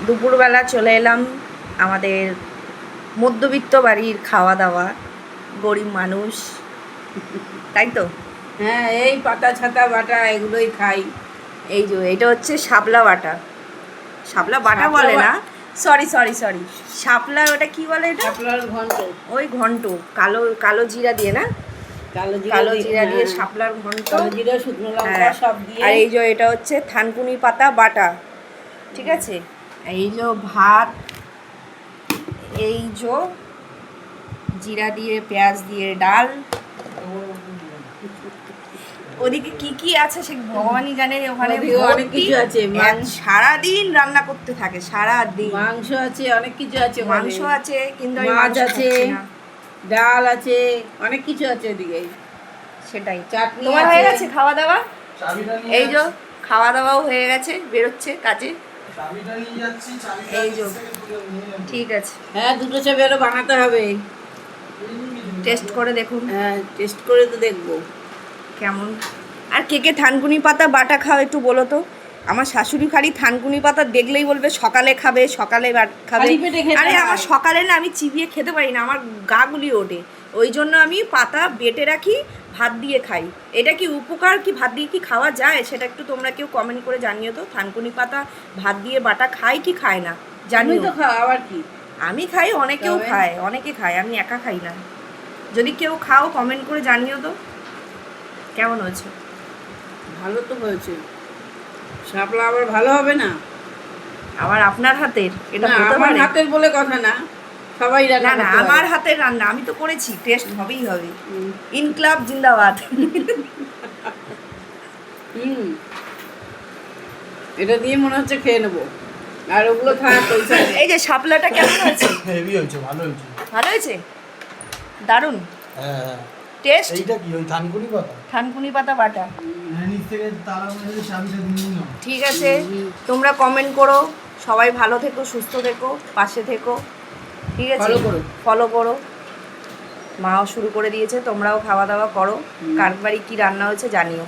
দুপুরবেলা চলে এলাম আমাদের মধ্যবিত্ত বাড়ির খাওয়া দাওয়া, গরিব মানুষ, তাই তো। হ্যাঁ, এই পাতা ছাতা বাটা এগুলোই খাই। এই যে এটা হচ্ছে শাপলা বাটা, শাপলা বাটা শাপলা বলে না, সরি সরি সরি, শাপলা ওটা কি বলে এটা? শাপলার ঘন্ট। ওই ঘন্ট, কালো কালো জিরা দিয়ে না, কালো জিরা দিয়ে হ্যাঁ, শাপলার ঘন্ট, কালো জিরা শুকনো লঙ্কা হ্যাঁ। সব দিয়ে। আর এই যে এটা হচ্ছে থানকুনি পাতা বাটা, ঠিক আছে। এই যে ভাত, এই যে জিরা দিয়ে পেঁয়াজ দিয়ে ডাল, ওদিকে কি কি আছে সে ভগবানই জানে। ওখানে ওদিকে অনেক কিছু আছে, সারাদিন রান্না করতে থাকে, সারাদিন। মাংস আছে, অনেক কিছু আছে, মাংস আছে, কিন্তু আমি মাছ মাছ আছে, খাচ্ছি না। ডাল আছে, অনেক কিছু আছে এদিকে। সেটাই। চাটনি তোমার হয়ে আছে। গেছে খাওয়া দাওয়া? এই যে খাওয়া দাওয়াও হয়ে গেছে, বেরোচ্ছে কাজে। এই যে ঠিক আছে, হ্যাঁ, দুটো চাবি আরো বানাতে হবে। টেস্ট করে দেখুন হ্যাঁ, টেস্ট করে তো দেখবো কেমন। আর কে কে থানকুনি পাতা বাটা খাও একটু বলো তো। আমার শাশুড়ি খালি থানকুনি পাতা দেখলেই বলবে সকালে খাবে, সকালে খাবে। খালি পেটে খেতে আরে আমার হয়। সকালে না, আমি চিবিয়ে খেতে পারি না, আমার গা গুলিয়ে ওঠে। ওই জন্য আমি পাতা বেটে রাখি, ভাত দিয়ে খাই। এটা কি উপকার, কি ভাত দিয়ে কি খাওয়া যায় সেটা একটু তোমরা কেউ কমেন্ট করে জানিও তো। থানকুনি পাতা ভাত দিয়ে বাটা খায় কি খায় না তুমি জানিও। তো খাও, আবার কি? আমি খাই, অনেকেও তবে? খায়, অনেকে খায়, আমি একা খাই না। যদি কেউ খাও কমেন্ট করে জানিও তো কেমন হয়েছে। ভালো তো হয়েছে। শাপলা আবার ভালো হবে না? আবার আপনার হাতের এটা না, হতে আমার পারে? হাতের বলে কথা না, সবাই না রান্না না, করতে আমার পারে। হাতের রান্না আমি তো করেছি, টেস্ট হবেই হবে। হুম। ইনক্লাব জিন্দাবাদ। হুম, এটা দিয়ে মনে হচ্ছে খেয়ে নেবো, আর ওগুলো থাক পয়সা নেই। এই যে শাপলাটা কেমন হয়েছে? হেভি হয়েছে, ভালো হয়েছে। ভালো হয়েছে, দারুণ হ্যাঁ হ্যাঁ। টেস্ট। এইটা কি ওই থানকুনি পাতা? থানকুনি পাতা বাটা। হ্যাঁ, নিচ থেকে তালা মেরে চাবিটা দিয়ে নাও। ঠিক আছে, তোমরা কমেন্ট করো। সবাই ভালো থেকো, সুস্থ থেকো, পাশে থেকো, ঠিক আছে। Follow করো। ফলো করো। মাও শুরু করে দিয়েছে, তোমরাও খাওয়া দাওয়া করো। কার বাড়ি কী রান্না হয়েছে জানিও।